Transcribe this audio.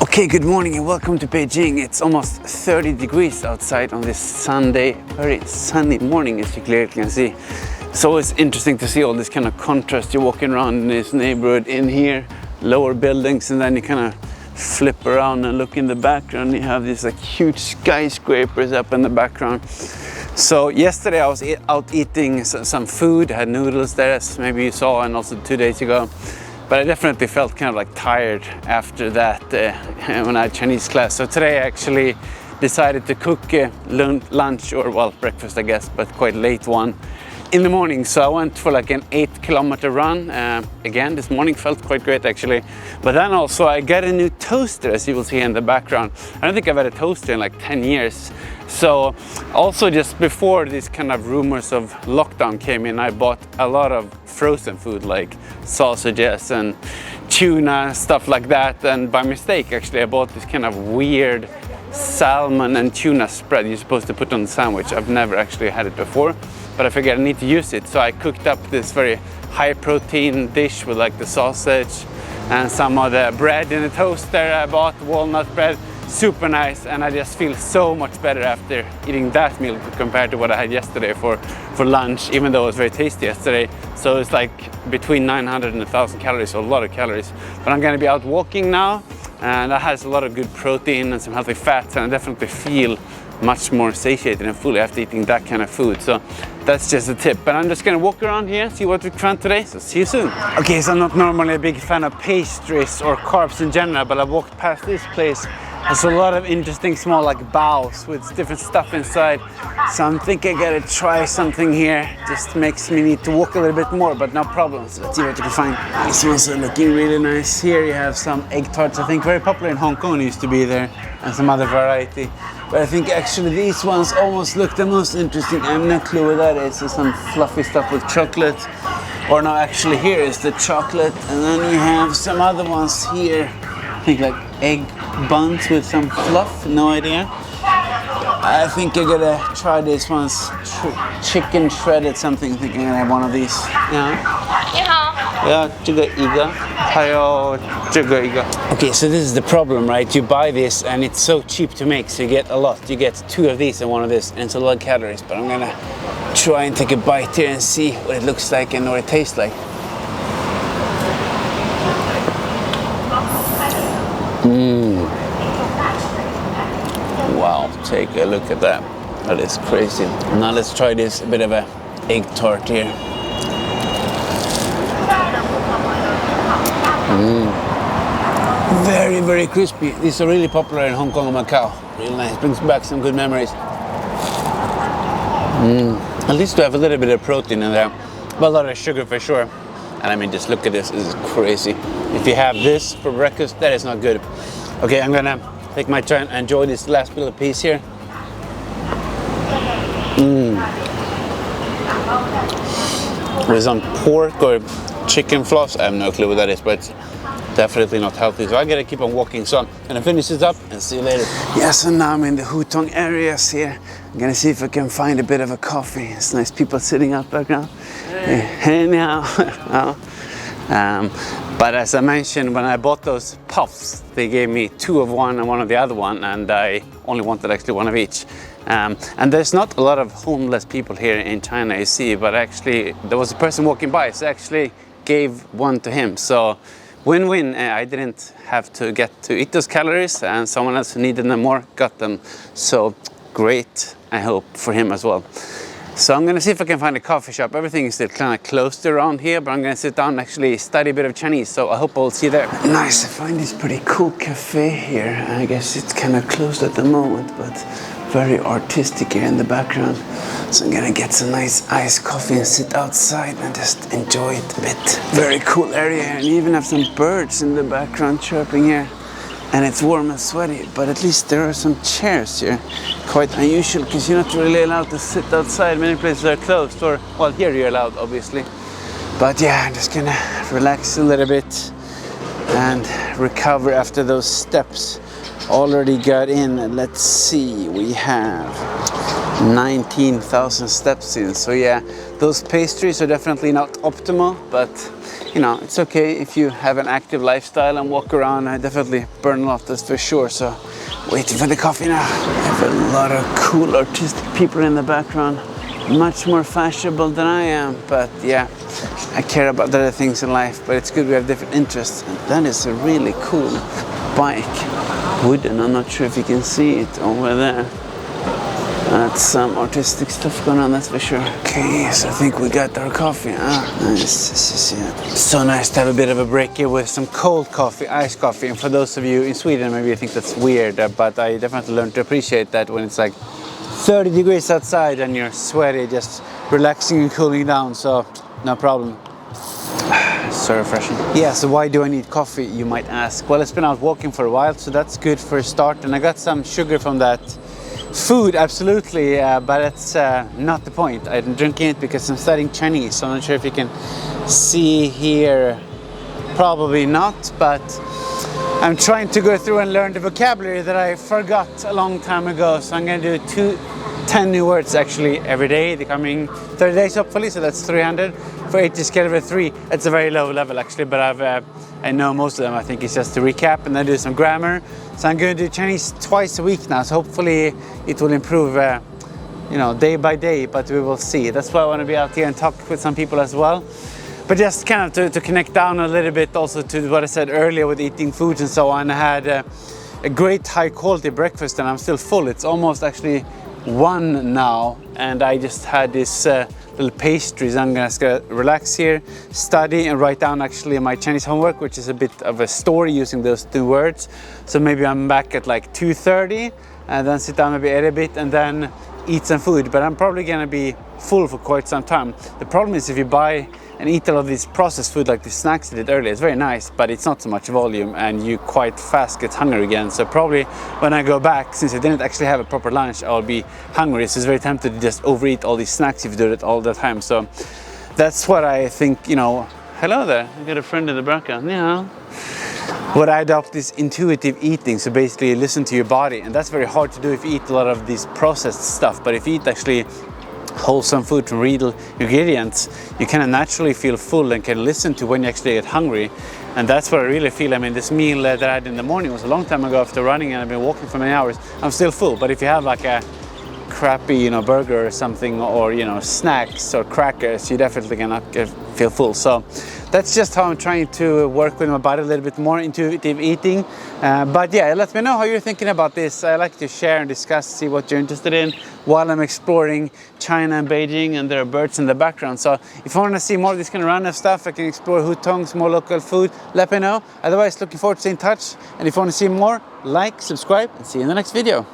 Okay, good morning and welcome to Beijing. It's almost 30 degrees outside on this Sunday, very sunny morning, as you clearly can see. It's always interesting to see all this kind of contrast. You're walking around in this neighborhood in here, lower buildings, and then you kind of flip around and look in the background. You have these like huge skyscrapers up in the background. So yesterday I was out eating some food. I had noodles there, as maybe you saw, and also 2 days ago. But I definitely felt kind of like tired after that when I had Chinese class. So today I actually decided to cook lunch, or well, breakfast I guess, but quite late one in the morning. So I went for like an 8-kilometer run. Again, this morning felt quite great actually. But then also I got a new toaster, as you will see in the background. I don't think I've had a toaster in like 10 years. So also just before these kind of rumors of lockdown came in, I bought a lot of frozen food like sausages and tuna, stuff like that. And by mistake, actually, I bought this kind of weird salmon and tuna spread you're supposed to put on the sandwich. I've never actually had it before, but I figured I need to use it. So I cooked up this very high protein dish with like the sausage and some of the bread in the toaster. I bought walnut bread. Super nice, and I just feel so much better after eating that meal compared to what I had yesterday for lunch, even though it was very tasty yesterday. So it's like between 900 and 1,000 calories, so a lot of calories. But I'm gonna be out walking now, and that has a lot of good protein and some healthy fats, and I definitely feel much more satiated and full after eating that kind of food. So that's just a tip. But I'm just gonna walk around here, see what we found today, so see you soon. Okay, so I'm not normally a big fan of pastries or carbs in general, but I walked past this place. There's a lot of interesting small like baos with different stuff inside. So I'm thinking I gotta try something here. Just makes me need to walk a little bit more, but no problem. So let's see what you can find. These ones are looking really nice. Here you have some egg tarts, I think very popular in Hong Kong, used to be there, and some other variety. But I think actually these ones almost look the most interesting. I have no clue what that is. There's some fluffy stuff with chocolate. Or no, actually here is the chocolate. And then we have some other ones here. I think like egg buns with some fluff, no idea. I think I'm gonna try this one's chicken shredded something. I think I'm gonna have one of these. Yeah. Yeah, 这个一个，还有这个一个. Okay, so this is the problem, right? You buy this and it's so cheap to make, so you get a lot. You get 2 of these and 1 of this, and it's a lot of calories. But I'm gonna try and take a bite here and see what it looks like and what it tastes like. Wow, take a look at that. That is crazy. Now let's try this bit of a egg tart here. Very, very crispy. These are really popular in Hong Kong and Macau. Really nice. Brings back some good memories. At least we have a little bit of protein in there, but a lot of sugar for sure. And I mean, just look at this. This is crazy. If you have this for breakfast, that is not good. Okay, I'm gonna take my turn and enjoy this last little piece here. With some pork or chicken floss. I have no clue what that is, but it's definitely not healthy. So I gotta keep on walking. So I'm gonna finish this up and see you later. Yeah, so now I'm in the hutong areas here. I'm gonna see if I can find a bit of a coffee. It's nice people sitting out back now. Hey now. But as I mentioned, when I bought those puffs, they gave me 2 of one and 1 of the other one, and I only wanted actually 1 of each. And there's not a lot of homeless people here in China, you see, but actually there was a person walking by, so I actually gave 1 to him. So win-win. I didn't have to get to eat those calories, and someone else who needed them more got them. So great, I hope, for him as well. So I'm gonna see if I can find a coffee shop. Everything is still kind of closed around here, but I'm gonna sit down and actually study a bit of Chinese. So I hope I'll see you there. Nice, I find this pretty cool cafe here. I guess it's kind of closed at the moment, but very artistic here in the background. So I'm gonna get some nice iced coffee and sit outside and just enjoy it a bit. Very cool area here, and you even have some birds in the background chirping here. And it's warm and sweaty, but at least there are some chairs here. Quite unusual, because you're not really allowed to sit outside. Many places are closed, or, well, here you're allowed, obviously. But yeah, I'm just gonna relax a little bit and recover after those steps already got in. Let's see, we have 19,000 steps in. So yeah, those pastries are definitely not optimal, but you know, it's okay if you have an active lifestyle and walk around. I definitely burn a lot, that's for sure. So waiting for the coffee now. I have a lot of cool artistic people in the background, much more fashionable than I am, but yeah, I care about other things in life, but it's good we have different interests. And that is a really cool bike, wooden. I'm not sure if you can see it over there. That's some artistic stuff going on, that's for sure. Okay, so I think we got our coffee. Nice. This is, yeah. So nice to have a bit of a break here with some cold coffee, iced coffee. And for those of you in Sweden, maybe you think that's weird, but I definitely learned to appreciate that when it's like 30 degrees outside and you're sweaty, just relaxing and cooling down. So no problem. So refreshing. Yeah, so why do I need coffee, you might ask? Well, it's been out walking for a while, so that's good for a start. And I got some sugar from that food, absolutely, but it's not the point. I'm drinking it because I'm studying Chinese, so I'm not sure if you can see here. Probably not, but I'm trying to go through and learn the vocabulary that I forgot a long time ago. So I'm going to do 10 new words actually every day, the coming 30 days hopefully, so that's 300. For 80 scale over 3, it's a very low level actually, but I know most of them. I think it's just to recap and then do some grammar. So I'm going to do Chinese twice a week now, so hopefully it will improve you know, day by day, but we will see. That's why I want to be out here and talk with some people as well. But just kind of to connect down a little bit also to what I said earlier with eating foods and so on. I had a great high quality breakfast and I'm still full. It's almost actually 1 now, and I just had this little pastries. I'm gonna relax here, study and write down actually my Chinese homework, which is a bit of a story using those 2 words. So maybe I'm back at like 2:30 and then sit down, maybe eat a bit and then eat some food. But I'm probably gonna be full for quite some time. The problem is if you buy and eat a lot of this processed food like the snacks I did earlier, it's very nice, but it's not so much volume and you quite fast get hungry again. So probably when I go back, since I didn't actually have a proper lunch, I'll be hungry. So it's very tempted to just overeat all these snacks if you do it all the time. So that's what I think, you know. Hello there, I got a friend in the background. Yeah. What I adopt is intuitive eating, so basically listen to your body, and that's very hard to do if you eat a lot of this processed stuff. But if you eat actually wholesome food from real ingredients, you kind of naturally feel full and can listen to when you actually get hungry. And that's what I really feel. I mean, this meal that I had in the morning was a long time ago after running, and I've been walking for many hours. I'm still full, but if you have like a crappy, you know, burger or something, or, you know, snacks or crackers, you definitely cannot feel full. So that's just how I'm trying to work with my body a little bit more, intuitive eating. But yeah, let me know how you're thinking about this. I like to share and discuss, see what you're interested in while I'm exploring China and Beijing, and there are birds in the background. So if you want to see more of this kind of random stuff, I can explore hutongs, more local food, let me know. Otherwise, looking forward to staying in touch. And if you want to see more, like, subscribe, and see you in the next video.